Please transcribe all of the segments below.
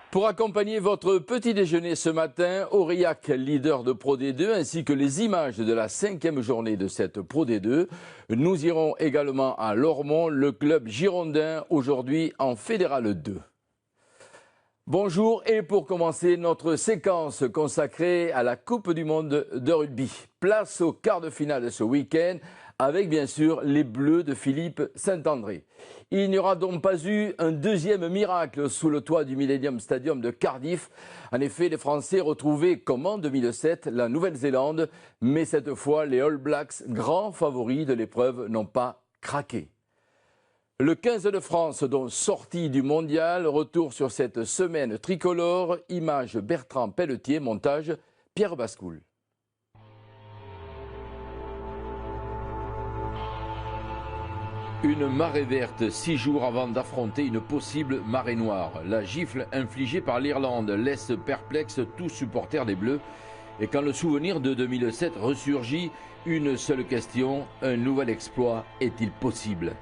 Pour accompagner votre petit déjeuner ce matin, Aurillac, leader de Pro D2, ainsi que les images de la 5e journée de cette Pro D2. Nous irons également à Lormont, le club girondin, aujourd'hui en Fédéral 2. Bonjour, et pour commencer notre séquence consacrée à la Coupe du Monde de rugby. Place au quart de finale ce week-end, avec bien sûr les Bleus de Philippe Saint-André. Il n'y aura donc pas eu un deuxième miracle sous le toit du Millennium Stadium de Cardiff. En effet, les Français retrouvaient, comme en 2007, la Nouvelle-Zélande, mais cette fois, les All Blacks, grands favoris de l'épreuve, n'ont pas craqué. Le 15 de France, donc sortie du mondial, retour sur cette semaine tricolore, image Bertrand Pelletier, montage Pierre Bascoul. Une marée verte 6 jours avant d'affronter une possible marée noire. La gifle infligée par l'Irlande laisse perplexe tout supporter des Bleus. Et quand le souvenir de 2007 ressurgit, une seule question, un nouvel exploit est-il possible ?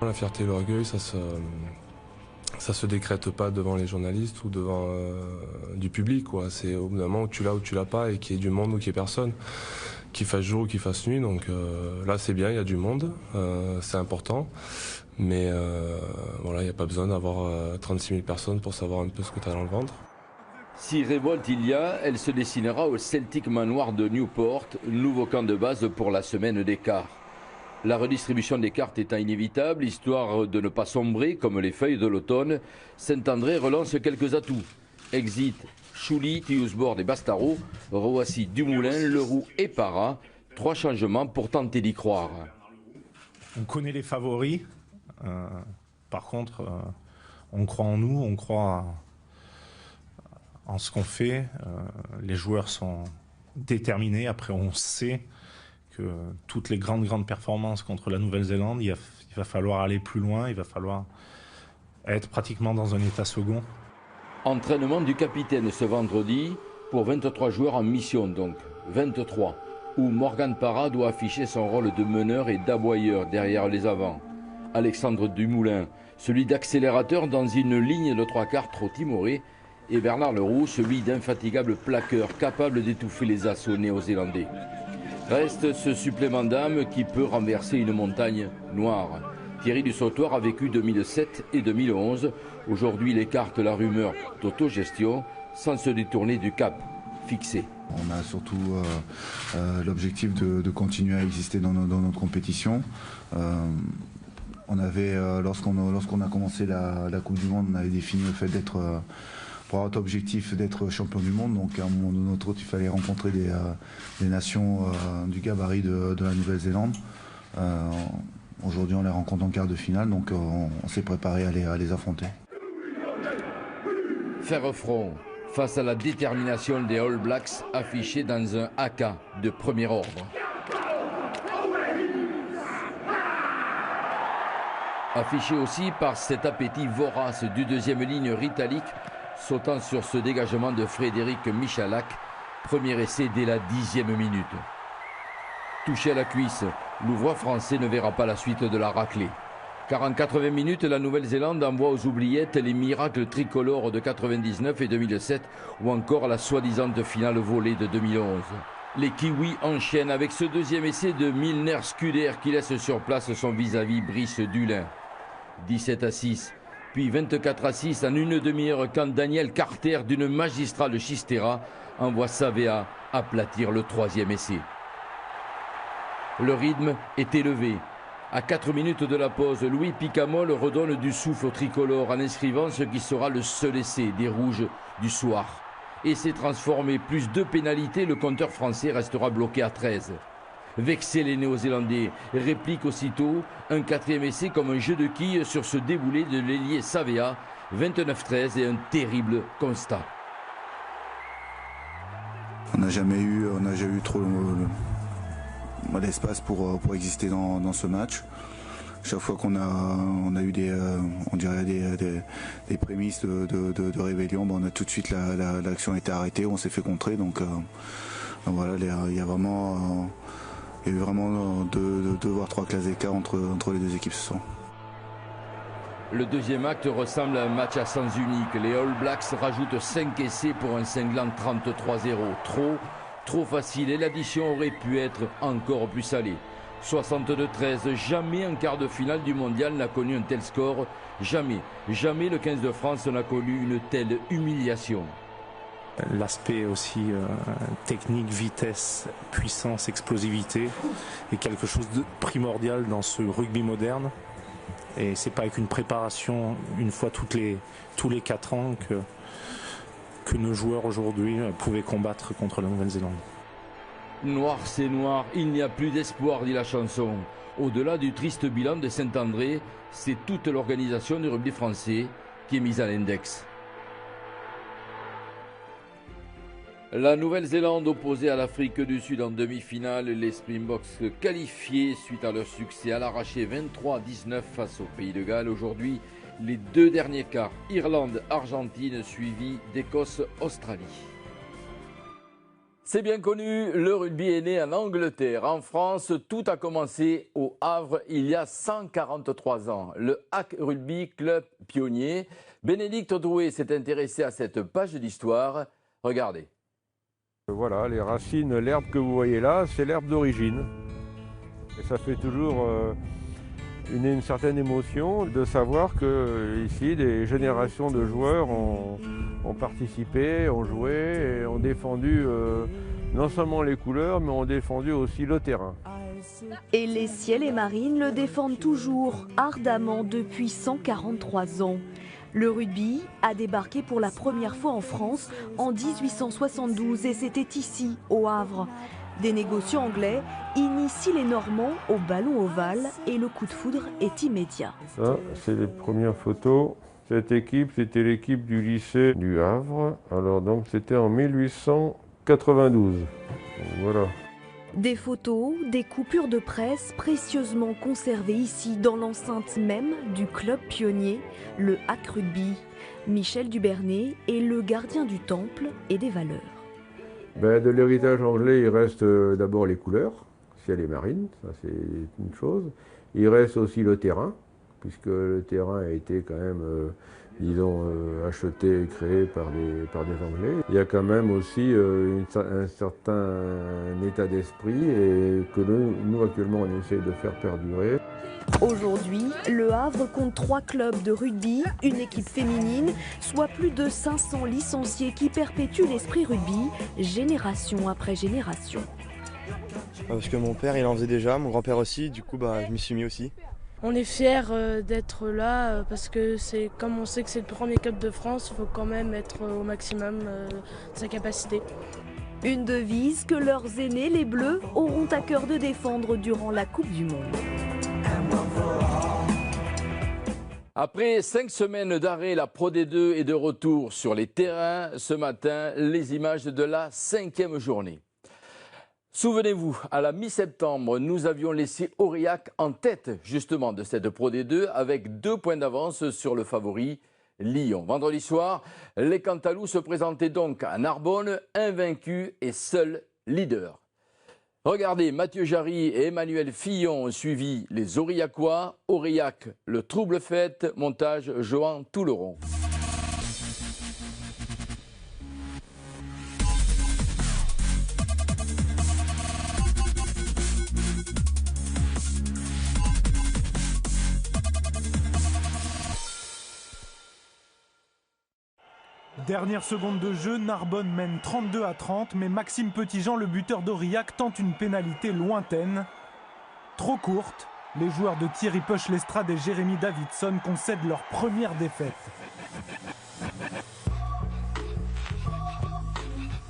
La fierté et l'orgueil, ça se décrète pas devant les journalistes ou devant du public, quoi. C'est au bout d'un moment où tu l'as ou tu l'as pas, et qu'il y ait du monde ou qu'il y ait personne, qu'il fasse jour ou qu'il fasse nuit. Donc là c'est bien, il y a du monde, c'est important, mais voilà, il n'y a pas besoin d'avoir 36 000 personnes pour savoir un peu ce que tu as dans le ventre. Si révolte il y a, elle se dessinera au Celtic Manoir de Newport, nouveau camp de base pour la semaine des quarts. La redistribution des cartes étant inévitable, histoire de ne pas sombrer comme les feuilles de l'automne, Saint-André relance quelques atouts. Exit Chouli, Thiusbord et Bastaro, Roissy, Dumoulin, Leroux et Parra. 3 changements pour tenter d'y croire. On connaît les favoris. Par contre, on croit en nous, on croit en ce qu'on fait. Les joueurs sont déterminés. Après, on sait que toutes les grandes performances contre la Nouvelle-Zélande, il va falloir aller plus loin, il va falloir être pratiquement dans un état second. Entraînement du capitaine ce vendredi pour 23 joueurs en mission, donc 23, où Morgan Parra doit afficher son rôle de meneur et d'aboyeur derrière les avants. Alexandre Dumoulin, celui d'accélérateur dans une ligne de 3/4 trop timorée, et Bernard Leroux, celui d'infatigable plaqueur capable d'étouffer les assauts néo-zélandais. Reste ce supplément d'âme qui peut renverser une montagne noire. Thierry Dussautoir a vécu 2007 et 2011. Aujourd'hui, il écarte la rumeur d'autogestion sans se détourner du cap fixé. On a surtout l'objectif de continuer à exister dans notre compétition. On avait, lorsqu'on a commencé la Coupe du Monde, on avait défini le fait d'être... pour avoir notre objectif d'être champion du monde, donc à un moment ou autre, il fallait rencontrer des nations du gabarit de la Nouvelle-Zélande. Aujourd'hui, on les rencontre en quart de finale, donc on s'est préparé à les affronter. Faire front face à la détermination des All Blacks affichée dans un haka de premier ordre. Affiché aussi par cet appétit vorace du deuxième ligne Ritalik, sautant sur ce dégagement de Frédéric Michalak, premier essai dès la 10e minute. Touché à la cuisse, l'ouvroir français ne verra pas la suite de la raclée. Car en 80 minutes, la Nouvelle-Zélande envoie aux oubliettes les miracles tricolores de 99 et 2007 ou encore la soi-disant finale volée de 2011. Les Kiwis enchaînent avec ce deuxième essai de Milner Scuder qui laisse sur place son vis-à-vis Brice Dulin. 17-6, puis 24-6 en une demi-heure quand Daniel Carter d'une magistrale chistera envoie Savea aplatir le 3e essai. Le rythme est élevé. À 4 minutes de la pause, Louis Picamol redonne du souffle au tricolore en inscrivant ce qui sera le seul essai des Rouges du soir. Essai transformé, plus 2 pénalités, le compteur français restera bloqué à 13. Vexés, les Néo-Zélandais répliquent aussitôt un 4e essai comme un jeu de quilles sur ce déboulé de l'ailier Savea, 29-13 et un terrible constat. On n'a jamais eu trop l'espace pour exister dans ce match. Chaque fois qu'on a eu on dirait des prémices de rébellion, on a tout de suite l'action a été arrêtée, on s'est fait contrer. Donc voilà, il y a eu vraiment 2 voire 3 classes d'écart entre les deux équipes ce soir. Le deuxième acte ressemble à un match à sens unique. Les All Blacks rajoutent 5 essais pour un cinglant 33-0. Trop facile, et l'addition aurait pu être encore plus salée. 62-13, jamais un quart de finale du mondial n'a connu un tel score. Jamais le 15 de France n'a connu une telle humiliation. L'aspect aussi technique, vitesse, puissance, explosivité est quelque chose de primordial dans ce rugby moderne. Et c'est pas avec une préparation une fois tous les 4 ans que nos joueurs aujourd'hui pouvaient combattre contre la Nouvelle-Zélande. Noir, c'est noir, il n'y a plus d'espoir, dit la chanson. Au-delà du triste bilan de Saint-André, c'est toute l'organisation du rugby français qui est mise à l'index. La Nouvelle-Zélande opposée à l'Afrique du Sud en demi-finale, les Springboks qualifiés suite à leur succès à l'arraché 23-19 face au Pays de Galles. Aujourd'hui, les 2 derniers quarts, Irlande-Argentine suivis d'Écosse-Australie. C'est bien connu, le rugby est né en Angleterre. En France, tout a commencé au Havre il y a 143 ans. Le Hack Rugby Club pionnier. Bénédicte Drouet s'est intéressé à cette page d'histoire. Regardez. Voilà, les racines, l'herbe que vous voyez là, c'est l'herbe d'origine. Et ça fait toujours une certaine émotion de savoir que ici, des générations de joueurs ont participé, ont joué et ont défendu non seulement les couleurs, mais ont défendu aussi le terrain. Et les Ciels et Marines le défendent toujours, ardemment depuis 143 ans. Le rugby a débarqué pour la première fois en France en 1872 et c'était ici, au Havre. Des négociants anglais initient les Normands au ballon ovale et le coup de foudre est immédiat. Ça, c'est les premières photos. Cette équipe, c'était l'équipe du lycée du Havre. Alors donc, c'était en 1892. Donc, voilà. Des photos, des coupures de presse précieusement conservées ici dans l'enceinte même du club pionnier, le Hack Rugby. Michel Dubernay est le gardien du temple et des valeurs. De l'héritage anglais, il reste d'abord les couleurs, ciel et marine, ça c'est une chose. Il reste aussi le terrain, puisque le terrain a été quand même, acheté et créé par des Anglais. Il y a quand même aussi un certain état d'esprit et que nous actuellement on essaie de faire perdurer. Aujourd'hui, Le Havre compte 3 clubs de rugby, une équipe féminine, soit plus de 500 licenciés qui perpétuent l'esprit rugby, génération après génération. Parce que mon père il en faisait déjà, mon grand-père aussi, du coup je m'y suis mis aussi. On est fiers d'être là parce que comme on sait que c'est le premier club de France, il faut quand même être au maximum de sa capacité. Une devise que leurs aînés, les Bleus, auront à cœur de défendre durant la Coupe du Monde. Après 5 semaines d'arrêt, la Pro D2 est de retour sur les terrains. Ce matin, les images de la 5e journée. Souvenez-vous, à la mi-septembre, nous avions laissé Aurillac en tête justement de cette Pro D2 avec 2 points d'avance sur le favori Lyon. Vendredi soir, les Cantalous se présentaient donc à Narbonne, invaincus et seuls leaders. Regardez, Mathieu Jarry et Emmanuel Fillon ont suivi les Aurillacois. Aurillac, le trouble fête, montage Johan Touleron. Dernière seconde de jeu, Narbonne mène 32-30, mais Maxime Petitjean, le buteur d'Aurillac, tente une pénalité lointaine. Trop courte, les joueurs de Thierry Peuch-Lestrade et Jérémy Davidson concèdent leur première défaite.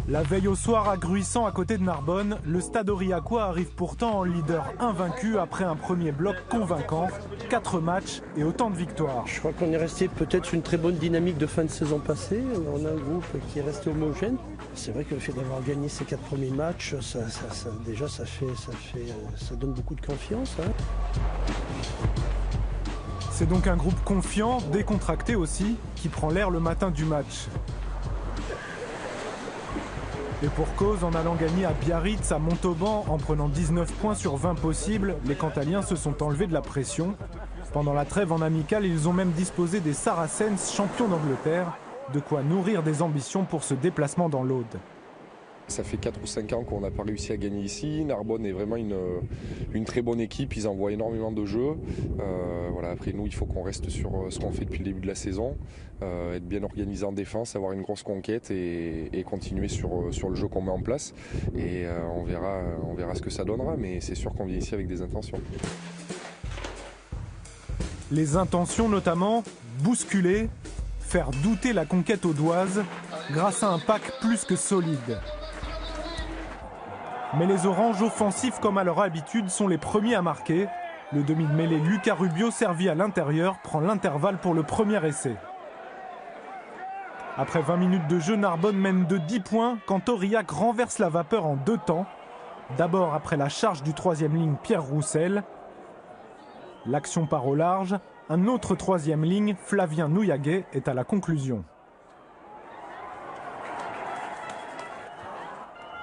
La veille au soir à Gruissant à côté de Narbonne, le Stade aurillacois arrive pourtant en leader invaincu après un premier bloc convaincant, 4 matchs et autant de victoires. Je crois qu'on est resté peut-être sur une très bonne dynamique de fin de saison passée. On a un groupe qui est resté homogène. C'est vrai que le fait d'avoir gagné ces 4 premiers matchs, ça donne beaucoup de confiance. Hein. C'est donc un groupe confiant, décontracté aussi, qui prend l'air le matin du match. Et pour cause, en allant gagner à Biarritz, à Montauban, en prenant 19 points sur 20 possibles, les Cantaliens se sont enlevés de la pression. Pendant la trêve en amical, ils ont même disposé des Saracens, champions d'Angleterre, de quoi nourrir des ambitions pour ce déplacement dans l'Aude. Ça fait 4 ou 5 ans qu'on n'a pas réussi à gagner ici. Narbonne est vraiment une très bonne équipe, ils envoient énormément de jeux. Voilà, après nous, il faut qu'on reste sur ce qu'on fait depuis le début de la saison, être bien organisé en défense, avoir une grosse conquête et continuer sur le jeu qu'on met en place. Et on verra ce que ça donnera, mais c'est sûr qu'on vient ici avec des intentions. Les intentions notamment, bousculer, faire douter la conquête audoise grâce à un pack plus que solide. Mais les Oranges, offensifs comme à leur habitude, sont les premiers à marquer. Le demi de mêlée Lucas Rubio, servi à l'intérieur, prend l'intervalle pour le premier essai. Après 20 minutes de jeu, Narbonne mène de 10 points quand Aurillac renverse la vapeur en 2 temps. D'abord après la charge du 3e ligne Pierre Roussel. L'action part au large. Un autre 3e ligne, Flavien Nouyaguet, est à la conclusion.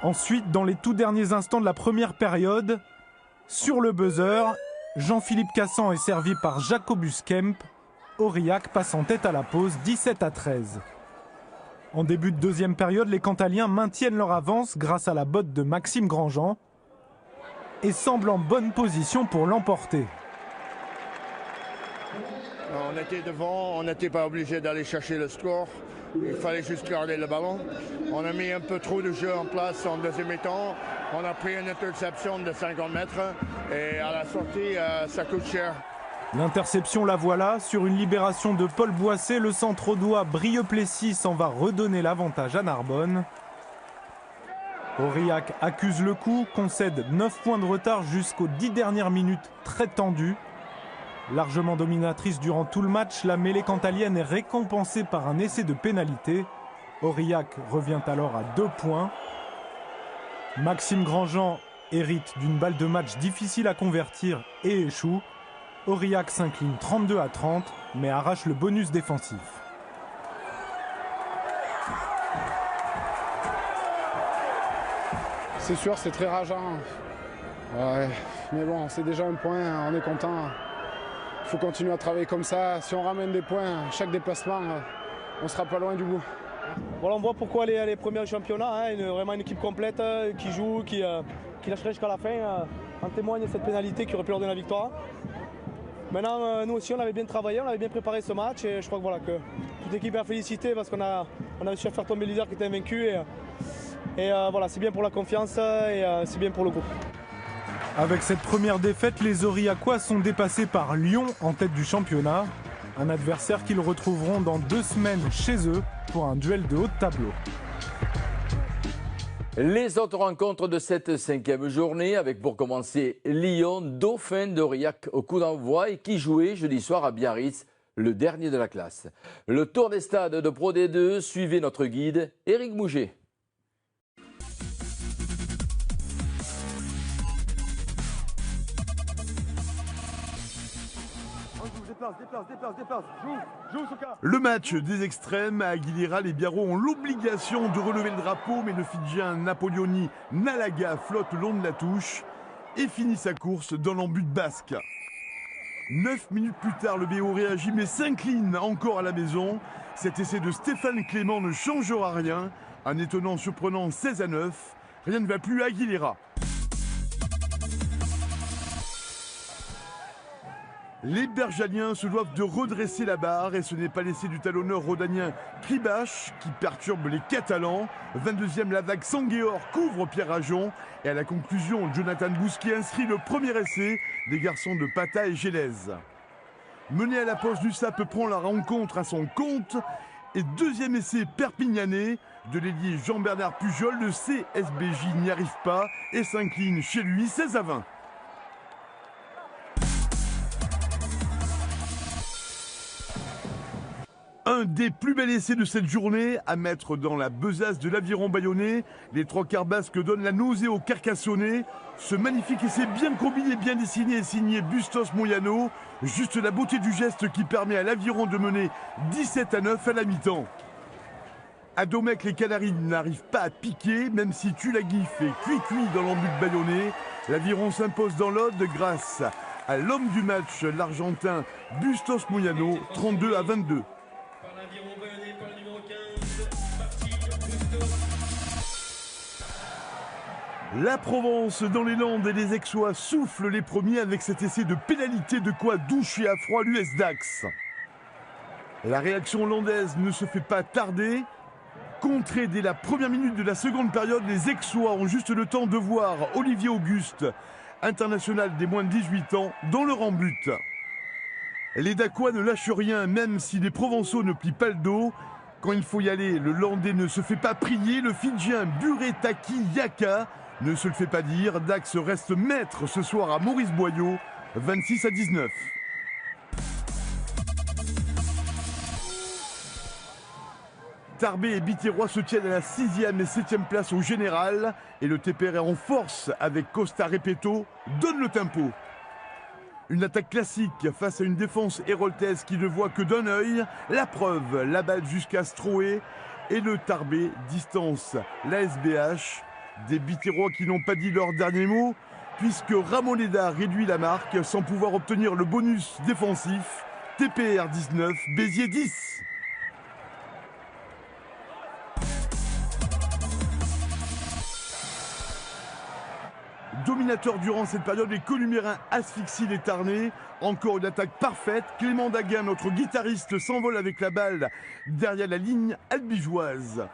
Ensuite, dans les tout derniers instants de la première période, sur le buzzer, Jean-Philippe Cassan est servi par Jacobus Kemp. Aurillac passe en tête à la pause, 17-13. En début de deuxième période, les Cantaliens maintiennent leur avance grâce à la botte de Maxime Grandjean et semblent en bonne position pour l'emporter. On était devant, on n'était pas obligé d'aller chercher le score. Il fallait juste garder le ballon. On a mis un peu trop de jeu en place en deuxième mi-temps. On a pris une interception de 50 mètres et à la sortie, ça coûte cher. L'interception, la voilà. Sur une libération de Paul Boissé, le centre audois Brieux-Plessis s'en va redonner l'avantage à Narbonne. Aurillac accuse le coup, concède 9 points de retard jusqu'aux 10 dernières minutes très tendues. Largement dominatrice durant tout le match, la mêlée cantalienne est récompensée par un essai de pénalité. Aurillac revient alors à 2 points. Maxime Grandjean hérite d'une balle de match difficile à convertir et échoue. Aurillac s'incline 32-30, mais arrache le bonus défensif. C'est sûr, c'est très rageant. Ouais, mais bon, c'est déjà un point, on est content. Il faut continuer à travailler comme ça. Si on ramène des points à chaque déplacement, on sera pas loin du bout. Voilà, on voit pourquoi les premiers championnats, hein, vraiment une équipe complète qui joue, qui lâcherait jusqu'à la fin. En témoigne cette pénalité qui aurait pu leur donner la victoire. Maintenant, nous aussi, on avait bien travaillé, on avait bien préparé ce match et je crois que, voilà, que toute l'équipe est à féliciter parce qu'on a réussi à faire tomber le leader qui était invaincu. Et voilà, c'est bien pour la confiance et c'est bien pour le groupe. Avec cette première défaite, les Aurillacois sont dépassés par Lyon en tête du championnat. Un adversaire qu'ils retrouveront dans 2 semaines chez eux pour un duel de haut de tableau. Les autres rencontres de cette 5e journée avec pour commencer Lyon, dauphin d'Aurillac au coup d'envoi et qui jouait jeudi soir à Biarritz, le dernier de la classe. Le tour des stades de Pro D2, suivez notre guide Éric Mouget. Le match des extrêmes à Aguilera, les Biarros ont l'obligation de relever le drapeau, mais le Fidjien Napoleoni Nalaga flotte le long de la touche et finit sa course dans l'embut basque. 9 minutes plus tard, le BO réagit mais s'incline encore à la maison. Cet essai de Stéphane Clément ne changera rien. Un étonnant surprenant 16-9. Rien ne va plus à Aguilera. Les Bergaliens se doivent de redresser la barre et ce n'est pas l'essai du talonneur rhodanien Kribache qui perturbe les Catalans. 22e, la vague Sanguéor couvre Pierre Rajon et à la conclusion, Jonathan Bousquet inscrit le premier essai des garçons de Pata et Gélèse. Mené à la pause, l'USAP prend la rencontre à son compte et 2e essai perpignanais. de l'ailier Jean-Bernard Pujol, le CSBJ n'y arrive pas et s'incline chez lui 16-20. Un des plus bels essais de cette journée à mettre dans la besace de l'Aviron bayonnais. Les trois quarts basques donnent la nausée au Carcassonnais. Ce magnifique essai bien combiné, bien dessiné et signé Bustos Moyano. Juste la beauté du geste qui permet à l'Aviron de mener 17-9 à la mi-temps. À Domecq, les Canaries n'arrivent pas à piquer, même si Tulagi fait cuit-cuit dans l'embut bayonnais. L'Aviron s'impose dans l'Aude grâce à l'homme du match, l'Argentin Bustos Moyano, 32-22. La Provence dans les Landes et les Aixois soufflent les premiers avec cet essai de pénalité de quoi doucher à froid l'US Dax. La réaction landaise ne se fait pas tarder. Contrés dès la première minute de la seconde période, les Aixois ont juste le temps de voir Olivier Auguste, international des moins de 18 ans, dans le rang-but. Les Dacois ne lâchent rien, même si les Provençaux ne plient pas le dos. Quand il faut y aller, le Landais ne se fait pas prier. Le Fidjien Buretaki Yaka ne se le fait pas dire. Dax reste maître ce soir à Maurice Boyau, 26-19. Tarbé et Biterrois se tiennent à la 6e et 7e place au général. Et le TPR est en force avec Costa Repetto, donne le tempo. Une attaque classique face à une défense héroltaise qui ne voit que d'un œil. La preuve, la balle jusqu'à Stroé et le Tarbé distance la SBH. Des Biterrois qui n'ont pas dit leur dernier mot puisque Ramoneda réduit la marque sans pouvoir obtenir le bonus défensif. TPR 19, Béziers 10. Dominateur durant cette période, les Columérins asphyxient les Tarnais. Encore une attaque parfaite. Clément Daguin, notre guitariste, s'envole avec la balle derrière la ligne albigeoise.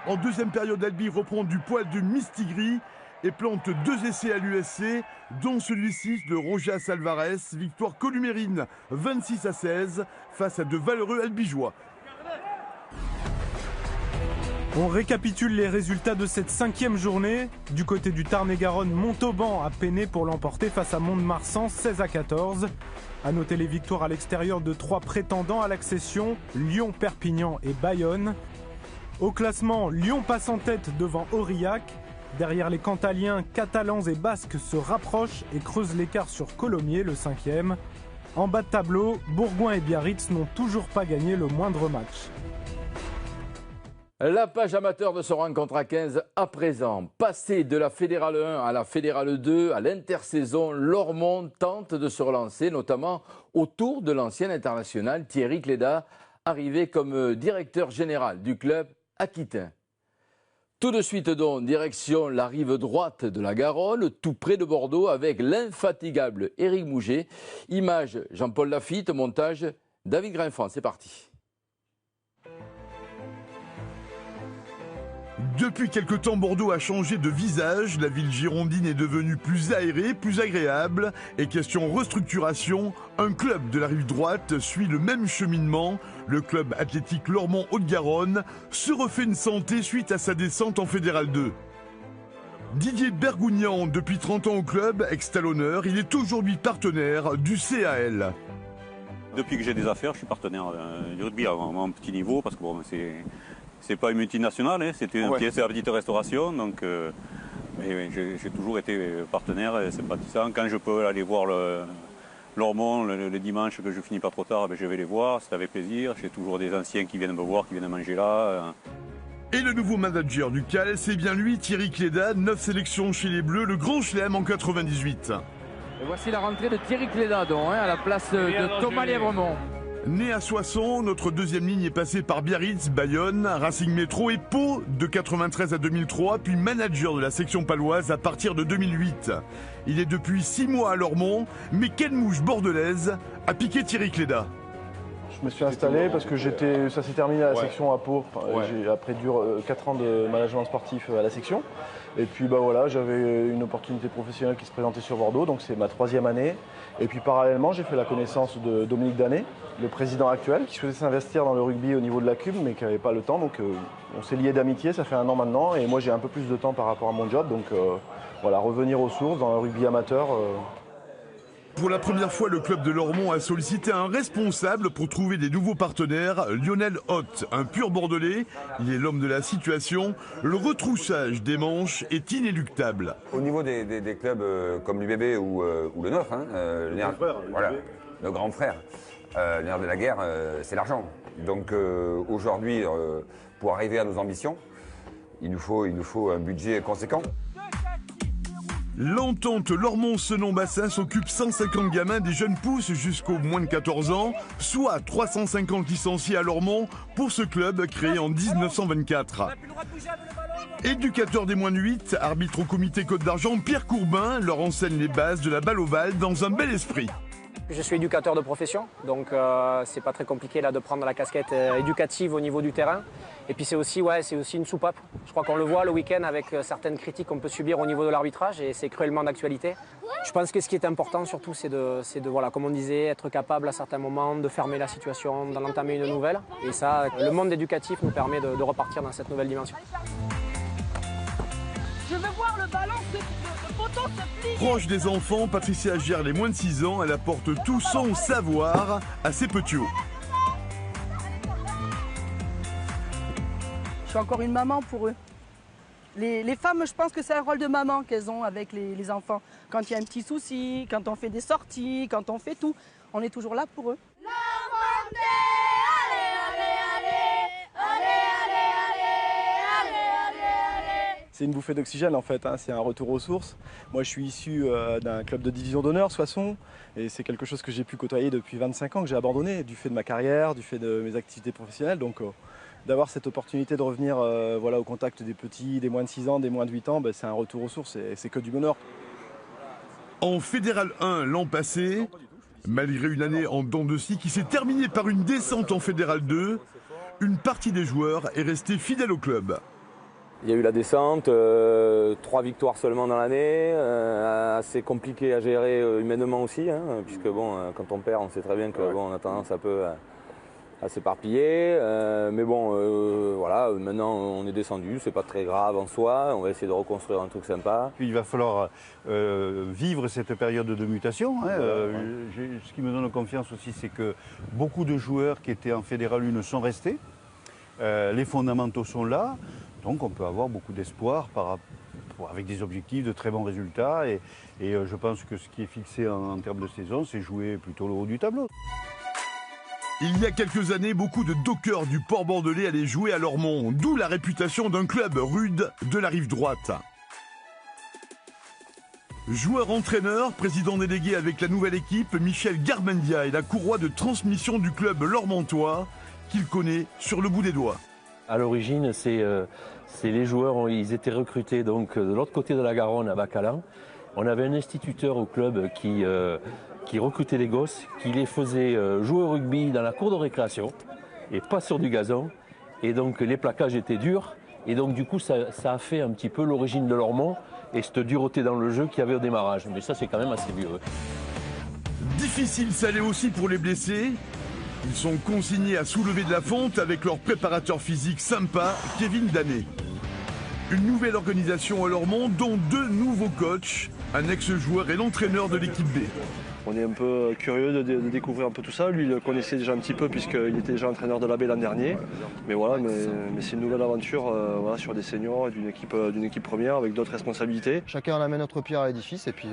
En deuxième période, Albi reprend du poil de Mistigris et plante 2 essais à l'USC, dont celui-ci de Rojas Alvarez. Victoire columérine 26-16 face à de valeureux albigeois. On récapitule les résultats de cette 5e journée. Du côté du Tarn-et-Garonne, Montauban a peiné pour l'emporter face à Mont-de-Marsan 16-14. À noter les victoires à l'extérieur de 3 prétendants à l'accession, Lyon, Perpignan et Bayonne. Au classement, Lyon passe en tête devant Aurillac. Derrière les Cantaliens, Catalans et Basques se rapprochent et creusent l'écart sur Colomiers, le 5e. En bas de tableau, Bourgoin et Biarritz n'ont toujours pas gagné le moindre match. La page amateur de ce rencontre à 15 à présent. Passé de la Fédérale 1 à la Fédérale 2, à l'intersaison, Lormont tente de se relancer, notamment autour de l'ancien international Thierry Cléda, arrivé comme directeur général du club aquitain. Tout de suite donc, direction la rive droite de la Garonne, tout près de Bordeaux, avec l'infatigable Éric Mouget. Image Jean-Paul Lafitte, montage David Grinfant. C'est parti. Depuis quelque temps, Bordeaux a changé de visage. La ville girondine est devenue plus aérée, plus agréable. Et question restructuration, un club de la rive droite suit le même cheminement. Le club athlétique Lormont Haute-Garonne se refait une santé suite à sa descente en Fédéral 2. Didier Bergougnan, depuis 30 ans au club, ex-talonneur, il est aujourd'hui partenaire du CAL. Depuis que j'ai des affaires, je suis partenaire du rugby à un petit niveau, parce que bon, c'est pas une multinationale, hein, c'était la petite restauration, donc j'ai toujours été partenaire et sympathisant. Quand je peux aller voir Lormont le dimanche que je finis pas trop tard, je vais les voir, c'est avec plaisir. J'ai toujours des anciens qui viennent me voir, qui viennent manger là. Et le nouveau manager du CAL, c'est bien lui, Thierry Cléda, 9 sélections chez les Bleus, le Grand Chelem en 98. Et voici la rentrée de Thierry Cléda, donc, à la place de Thomas Lièvremont. Né à Soissons, notre deuxième ligne est passée par Biarritz, Bayonne, Racing Métro et Pau de 93 à 2003, puis manager de la section paloise à partir de 2008. Il est depuis 6 mois à Lormont, mais quelle mouche bordelaise a piqué Thierry Cléda. Je Je me suis installé parce que ça s'est terminé à la section à Pau. Après 4 ans de management sportif à la section. Et puis voilà, j'avais une opportunité professionnelle qui se présentait sur Bordeaux, donc c'est ma 3e année. Et puis parallèlement, j'ai fait la connaissance de Dominique Danet, le président actuel, qui souhaitait s'investir dans le rugby au niveau de la CUB, mais qui n'avait pas le temps. Donc on s'est liés d'amitié, ça fait 1 an maintenant. Et moi j'ai un peu plus de temps par rapport à mon job. Donc voilà, revenir aux sources dans le rugby amateur. Pour la première fois, le club de Lormont a sollicité un responsable pour trouver des nouveaux partenaires, Lionel Hoth, un pur Bordelais. Il est l'homme de la situation. Le retroussage des manches est inéluctable. Au niveau des clubs comme l'UBB ou le nôtre, le grand frère, le nerf de la guerre, c'est l'argent. Donc aujourd'hui, pour arriver à nos ambitions, il nous faut un budget conséquent. L'entente Lormont-Senon-Bassin s'occupe 150 gamins des jeunes pousses jusqu'aux moins de 14 ans, soit 350 licenciés à Lormont pour ce club créé en 1924. Éducateur des moins de 8, arbitre au comité Côte d'Argent, Pierre Courbin leur enseigne les bases de la balle ovale dans un bel esprit. Je suis éducateur de profession, donc c'est pas très compliqué là de prendre la casquette éducative au niveau du terrain. Et puis c'est aussi une soupape. Je crois qu'on le voit le week-end avec certaines critiques qu'on peut subir au niveau de l'arbitrage et c'est cruellement d'actualité. Je pense que ce qui est important surtout, c'est de voilà, comme on disait, être capable à certains moments de fermer la situation, d'en entamer une nouvelle. Et ça, le monde éducatif nous permet de repartir dans cette nouvelle dimension. Je veux voir le ballon, le poteau se plier. Proche des enfants, Patricia gère les moins de 6 ans. Elle apporte tout son savoir à ses petits hauts. Je suis encore une maman pour eux. Les femmes, je pense que c'est un rôle de maman qu'elles ont avec les enfants. Quand il y a un petit souci, quand on fait des sorties, quand on fait tout, on est toujours là pour eux. C'est une bouffée d'oxygène en fait, c'est un retour aux sources. Moi je suis issu d'un club de division d'honneur, Soissons, et c'est quelque chose que j'ai pu côtoyer depuis 25 ans, que j'ai abandonné du fait de ma carrière, du fait de mes activités professionnelles. Donc d'avoir cette opportunité de revenir au contact des petits, des moins de 6 ans, des moins de 8 ans, c'est un retour aux sources et c'est que du bonheur. En Fédéral 1 l'an passé, malgré une année en dents de scie qui s'est terminée par une descente en Fédéral 2, une partie des joueurs est restée fidèle au club. Il y a eu la descente, 3 victoires seulement dans l'année, assez compliqué à gérer humainement aussi, puisque quand on perd, on sait très bien qu'on a tendance un peu à s'éparpiller. Mais voilà, maintenant on est descendu, c'est pas très grave en soi, on va essayer de reconstruire un truc sympa. Il va falloir vivre cette période de mutation. Ce qui me donne confiance aussi, c'est que beaucoup de joueurs qui étaient en Fédéral 1 sont restés. Les fondamentaux sont là. Donc on peut avoir beaucoup d'espoir avec des objectifs de très bons résultats et je pense que ce qui est fixé en termes de saison, c'est jouer plutôt le haut du tableau. Il y a quelques années, beaucoup de dockers du port bordelais allaient jouer à Lormont, d'où la réputation d'un club rude de la rive droite. Joueur-entraîneur, président délégué avec la nouvelle équipe, Michel Garmendia est la courroie de transmission du club lormontois qu'il connaît sur le bout des doigts. À l'origine, c'est les joueurs, ils étaient recrutés donc de l'autre côté de la Garonne, à Bacalan. On avait un instituteur au club qui recrutait les gosses, qui les faisait jouer au rugby dans la cour de récréation et pas sur du gazon. Et donc les plaquages étaient durs. Et donc du coup, ça a fait un petit peu l'origine de Lormont et cette dureté dans le jeu qu'il y avait au démarrage. Mais ça, c'est quand même assez vieux. Difficile, ça l'est aussi pour les blessés. Ils sont consignés à soulever de la fonte avec leur préparateur physique sympa, Kevin Danet. Une nouvelle organisation à Lormont, dont 2 nouveaux coachs, un ex-joueur et l'entraîneur de l'équipe B. On est un peu curieux de découvrir un peu tout ça. Lui, il le connaissait déjà un petit peu puisqu'il était déjà entraîneur de la B l'an dernier. Mais voilà, mais c'est une nouvelle aventure sur des seniors et d'une équipe première avec d'autres responsabilités. Chacun en amène notre pierre à l'édifice et puis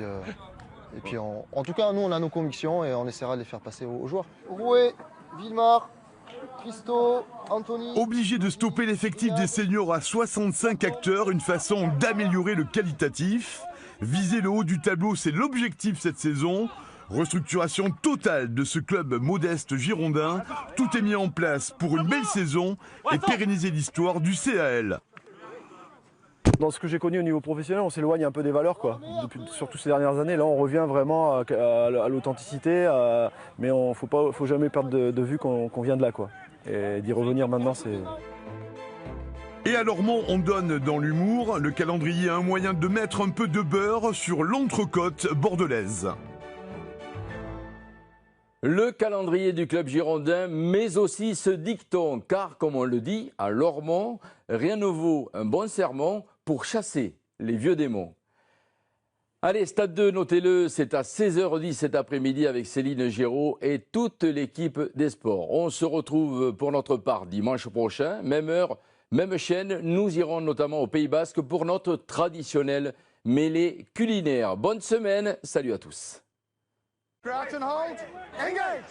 en tout cas, nous, on a nos convictions et on essaiera de les faire passer aux joueurs. Rouet, Villemar, Christo, Anthony... Obligé de stopper l'effectif des seniors à 65 acteurs, une façon d'améliorer le qualitatif. Viser le haut du tableau, c'est l'objectif cette saison. Restructuration totale de ce club modeste girondin. Tout est mis en place pour une belle saison et pérenniser l'histoire du CAL. dans ce que j'ai connu au niveau professionnel, on s'éloigne un peu des valeurs, quoi. Surtout ces dernières années. Là, on revient vraiment à l'authenticité, mais il ne faut jamais perdre de vue qu'on vient de là, quoi. Et d'y revenir maintenant, c'est... Et à Lormont, on donne dans l'humour. Le calendrier a un moyen de mettre un peu de beurre sur l'entrecôte bordelaise. Le calendrier du club girondin, mais aussi ce dicton, car comme on le dit, à Lormont, rien ne vaut un bon sermon pour chasser les vieux démons. Allez, Stade 2, notez-le, c'est à 16h10 cet après-midi avec Céline Géraud et toute l'équipe des sports. On se retrouve pour notre part dimanche prochain, même heure, même chaîne. Nous irons notamment au Pays Basque pour notre traditionnelle mêlée culinaire. Bonne semaine, salut à tous. Crouch and hold. Engage.